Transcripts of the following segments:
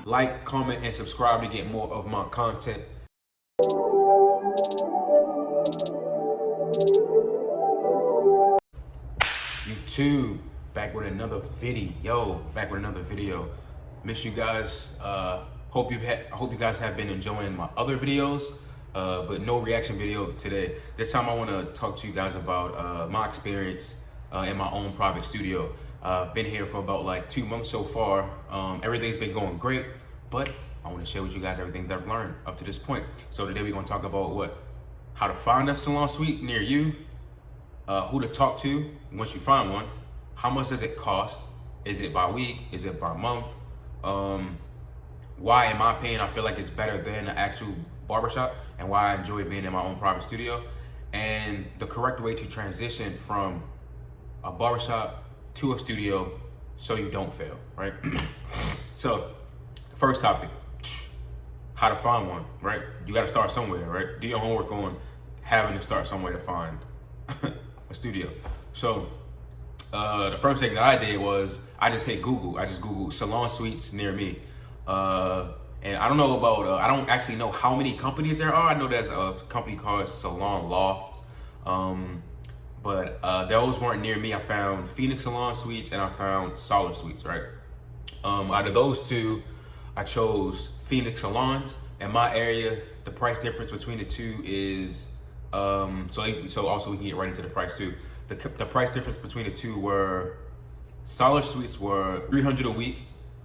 Like, comment, and subscribe to get more of my content. YouTube, back with another video. Miss you guys. Hope you guys have been enjoying my other videos, but no reaction video today. This time I want to talk to you guys about my experience in my own private studio. Been here for about like 2 months so far. Everything's been going great, but I want to share with you guys everything that I've learned up to this point. So today we're going to talk about how to find a salon suite near you, who to talk to once you find one, how much does it cost, is it by week, is it by month, why in my opinion I feel like it's better than an actual barbershop, and why I enjoy being in my own private studio, and the correct way to transition from a barbershop to a studio so you don't fail, right? So, first topic, how to find one, right? You gotta start somewhere, right? Do your homework on having to start somewhere to find a studio. So, the first thing that I did was I just hit Google. I just Googled salon suites near me. And I don't know about, I don't actually know how many companies there are. I know there's a company called Salon Lofts. But those weren't near me. I found Phoenix Salon Suites and I found SALON Suites, right? Out of those two, I chose Phoenix Salons. In my area, the price difference between the two is, so also we can get right into the price too. The price difference between the two were, SALON Suites were $300 a week,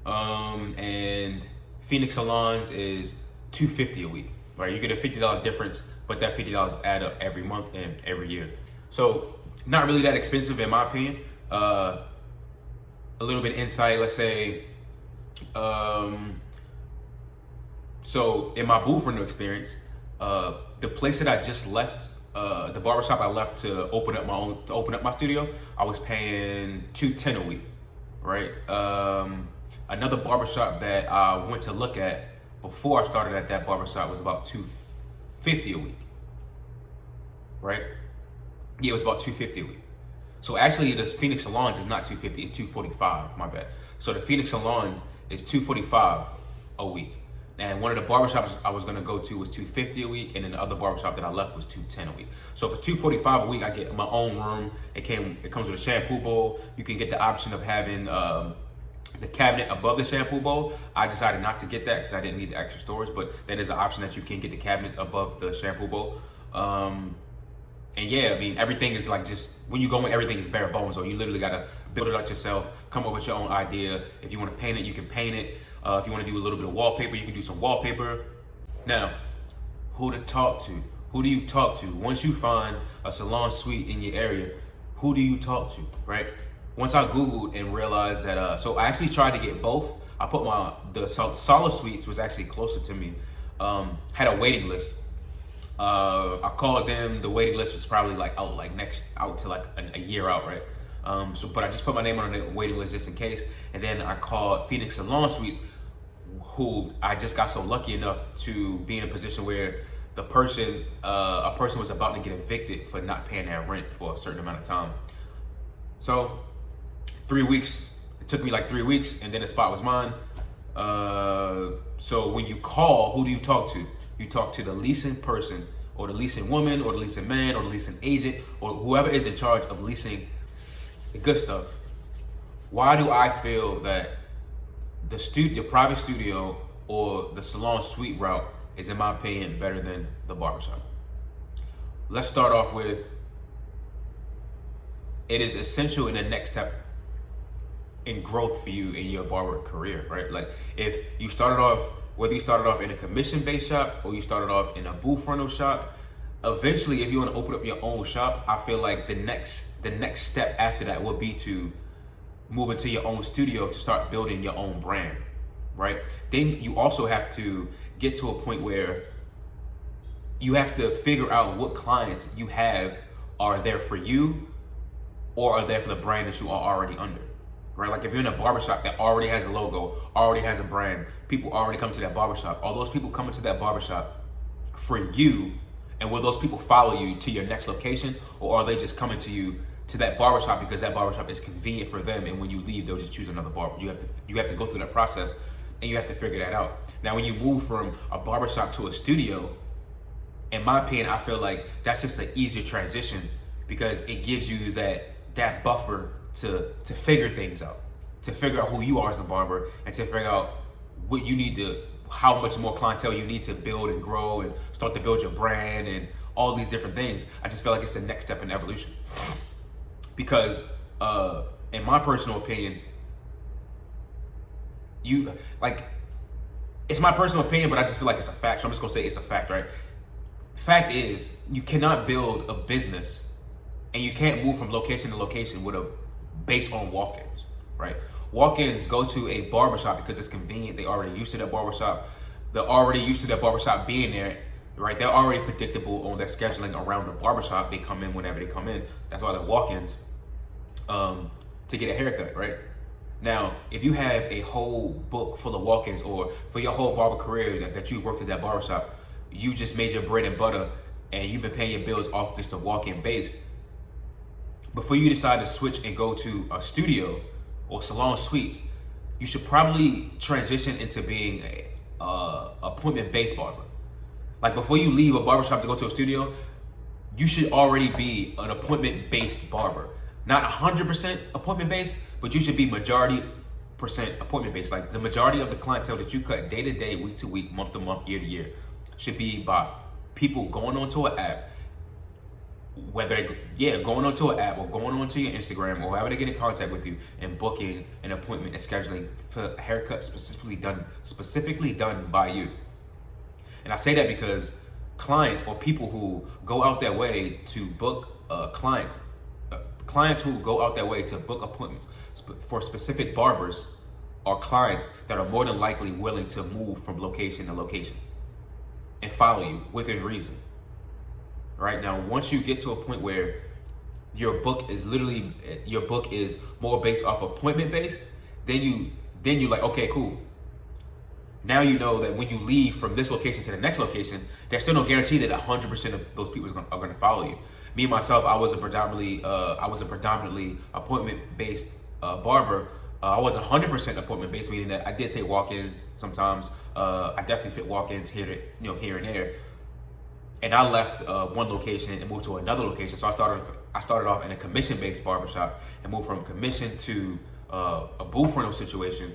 and Phoenix Salons is $250 a week, right? You get a $50 difference, but that $50 add up every month and every year. So not really that expensive in my opinion. A little bit insight, let's say, so in my booth rental experience, the place that I just left, the barbershop I left to open up my studio, I was paying $210 a week, right? Another barbershop that I went to look at before I started at that barbershop was about $250 a week, right? Yeah, it was about $250 a week. So actually, the Phoenix Salons is not $250, it's $245. My bad. So the Phoenix Salons is $245 a week, and one of the barbershops I was gonna go to was $250 a week, and then the other barbershop that I left was $210 a week. So for $245 a week, I get my own room. It comes with a shampoo bowl. You can get the option of having the cabinet above the shampoo bowl. I decided not to get that because I didn't need the extra storage, but that is an option that you can get the cabinets above the shampoo bowl. And yeah, I mean, everything is like, just when you go in, everything is bare bones. So you literally gotta build it up yourself, come up with your own idea. If you wanna paint it, you can paint it. If you wanna do a little bit of wallpaper, you can do some wallpaper. Now, who to talk to? Who do you talk to? Once you find a salon suite in your area, who do you talk to, right? Once I Googled and realized that, so I actually tried to get both. I put the SALON Suites was actually closer to me, had a waiting list. I called them. The waiting list was probably like out to like a year out, right? But I just put my name on the waiting list just in case. And then I called Phoenix Salon Suites, who I just got so lucky enough to be in a position where a person was about to get evicted for not paying their rent for a certain amount of time. So 3 weeks, it took me like 3 weeks, and then the spot was mine. So when you call, who do you talk to? You talk to the leasing person, or the leasing woman, or the leasing man, or the leasing agent, or whoever is in charge of leasing the good stuff. Why do I feel that the private studio or the salon suite route is, in my opinion, better than the barbershop? Let's start off with, it is essential in the next step in growth for you in your barber career, right? Like, if you started off, whether you started off in a commission-based shop or you started off in a booth rental shop, eventually, if you want to open up your own shop, I feel like the next step after that would be to move into your own studio to start building your own brand, right? Then you also have to get to a point where you have to figure out what clients you have are there for you or are there for the brand that you are already under. Right? Like, if you're in a barbershop that already has a logo, already has a brand, people already come to that barbershop. Are those people coming to that barbershop for you? And will those people follow you to your next location? Or are they just coming to you to that barbershop because that barbershop is convenient for them, and when you leave, they'll just choose another barber? You have to go through that process and you have to figure that out. Now, when you move from a barbershop to a studio, in my opinion, I feel like that's just an easier transition because it gives you that buffer to figure things out, to figure out who you are as a barber, and to figure out what you need to, how much more clientele you need to build and grow and start to build your brand and all these different things. I just feel like it's the next step in evolution. Because in my personal opinion, it's my personal opinion, but I just feel like it's a fact. So I'm just gonna say it's a fact, right? Fact is, you cannot build a business and you can't move from location to location based on walk-ins, right? Walk-ins go to a barbershop because it's convenient. They already used to that barbershop. They're already used to that barbershop being there, right? They're already predictable on their scheduling around the barbershop. They come in whenever they come in. That's why they're walk-ins to get a haircut, right? Now, if you have a whole book full of walk-ins, or for your whole barber career that you worked at that barbershop, you just made your bread and butter and you've been paying your bills off just a walk-in base, before you decide to switch and go to a studio or salon suites, you should probably transition into being a appointment-based barber. Like, before you leave a barbershop to go to a studio, you should already be an appointment-based barber. Not 100% appointment-based, but you should be majority percent appointment-based. Like, the majority of the clientele that you cut day to day, week to week, month to month, year to year, should be by people going onto an app, going onto an app or going onto your Instagram or however they get in contact with you and booking an appointment and scheduling for a haircut specifically done by you. And I say that because clients or people who go out their way to book clients who go out their way to book appointments for specific barbers are clients that are more than likely willing to move from location to location and follow you within reason. Right? Now, once you get to a point where your book is more based off appointment based, then you're like, okay, cool. Now you know that when you leave from this location to the next location, there's still no guarantee that 100% of those people are going to follow you. Me myself, I was a predominantly appointment based barber. I wasn't 100% appointment based, meaning that I did take walk-ins sometimes. I definitely fit walk-ins here and there. And I left one location and moved to another location. So I started off in a commission-based barbershop and moved from commission to a booth rental situation,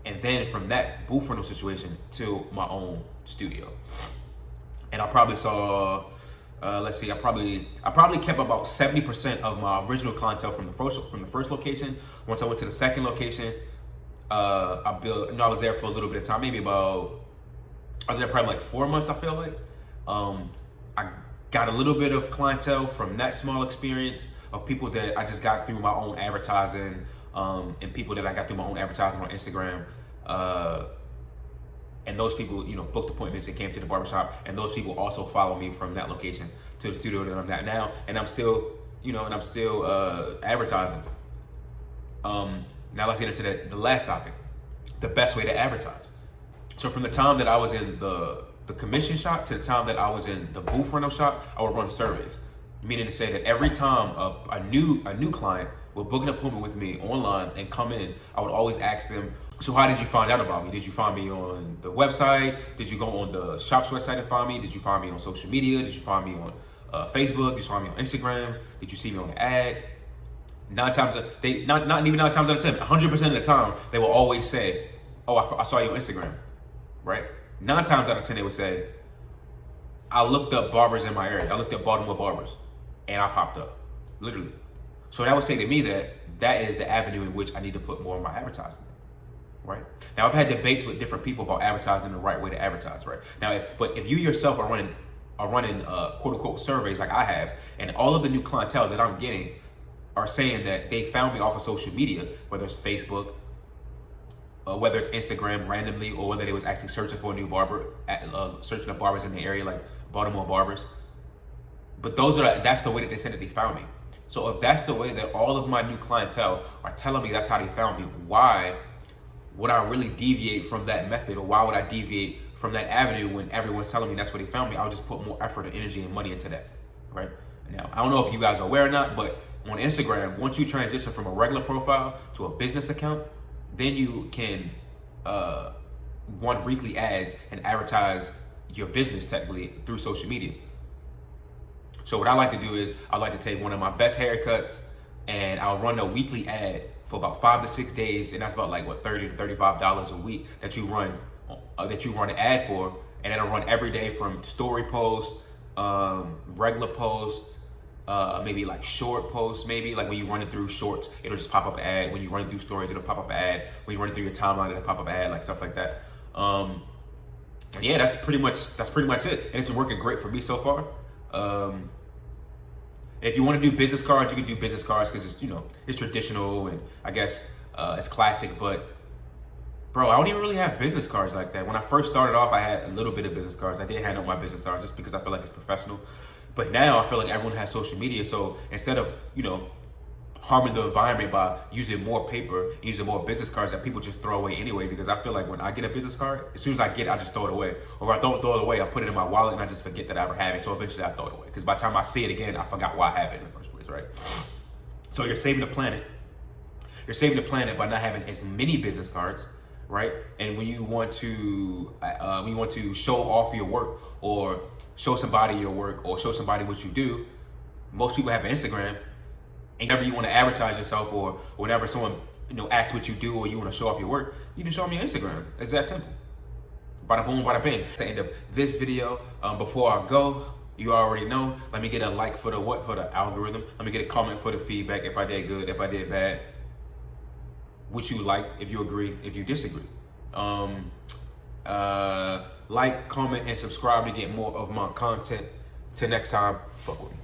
and then from that booth rental situation to my own studio. And I probably saw, I probably kept about 70% of my original clientele from the first location. Once I went to the second location, I was there for a little bit of time, I was there probably like 4 months, I feel like. I got a little bit of clientele from that small experience of people that I just got through my own advertising, and people that I got through my own advertising on Instagram. And those people, booked appointments and came to the barbershop, and those people also follow me from that location to the studio that I'm at now, and I'm still, advertising. Now let's get into the last topic, the best way to advertise. So from the time that I was in the commission shop to the time that I was in the booth rental shop, I would run surveys, meaning to say that every time a new client would book an appointment with me online and come in, I would always ask them, so how did you find out about me? Did you find me on the website? Did you go on the shop's website and find me? Did you find me on social media? Did you find me on Facebook? Did you find me on Instagram? Did you see me on the ad? 9 times, not even 9 times out of 10, 100% of the time, they will always say, oh, I saw you on Instagram, right? 9 times out of 10, they would say, I looked up barbers in my area. I looked up Baltimore barbers, and I popped up, literally. So that would say to me that is the avenue in which I need to put more of my advertising, right? Now, I've had debates with different people about advertising the right way to advertise, right? Now, but if you yourself are running quote unquote surveys like I have, and all of the new clientele that I'm getting are saying that they found me off of social media, whether it's Facebook, whether it's Instagram randomly, or whether they was actually searching for a new barber, searching up barbers in the area like Baltimore barbers. But that's the way that they said that they found me. So if that's the way that all of my new clientele are telling me that's how they found me, why would I really deviate from that method, or why would I deviate from that avenue when everyone's telling me that's where they found me? I'll just put more effort and energy and money into that, right? Now, I don't know if you guys are aware or not, but on Instagram, once you transition from a regular profile to a business account, then you can run weekly ads and advertise your business technically through social media. So what I like to do is I like to take one of my best haircuts and I'll run a weekly ad for about 5 to 6 days, and that's about like what, $30 to $35 a week that you run an ad for, and it'll run every day from story posts, regular posts, maybe like short posts, maybe like when you run it through shorts, it'll just pop up an ad. When you run it through stories, it'll pop up an ad. When you run it through your timeline, it'll pop up an ad, like stuff like that. Yeah, that's pretty much it, and it's been working great for me so far. If you want to do business cards, you can do business cards because it's, you know, it's traditional and I guess it's classic. But bro, I don't even really have business cards like that. When I first started off, I had a little bit of business cards. I did hand out my business cards just because I feel like it's professional. But now I feel like everyone has social media. So instead of, you know, harming the environment by using more paper, using more business cards that people just throw away anyway, because I feel like when I get a business card, as soon as I get it, I just throw it away. Or if I don't throw it away, I put it in my wallet and I just forget that I ever have it. So eventually I throw it away. Because by the time I see it again, I forgot why I have it in the first place, right? So you're saving the planet. You're saving the planet by not having as many business cards, right? And when you want to show off your work or show somebody your work or show somebody what you do, most people have an Instagram. And whenever you want to advertise yourself or whenever someone, you know, asks what you do or you want to show off your work, you can show them your Instagram. It's that simple. Bada boom, bada bing. That's the end of this video. Before I go, you already know, let me get a like for the algorithm. Let me get a comment for the feedback, if I did good, if I did bad. What you liked, if you agree, if you disagree. Like, comment, and subscribe to get more of my content. Till next time, fuck with me.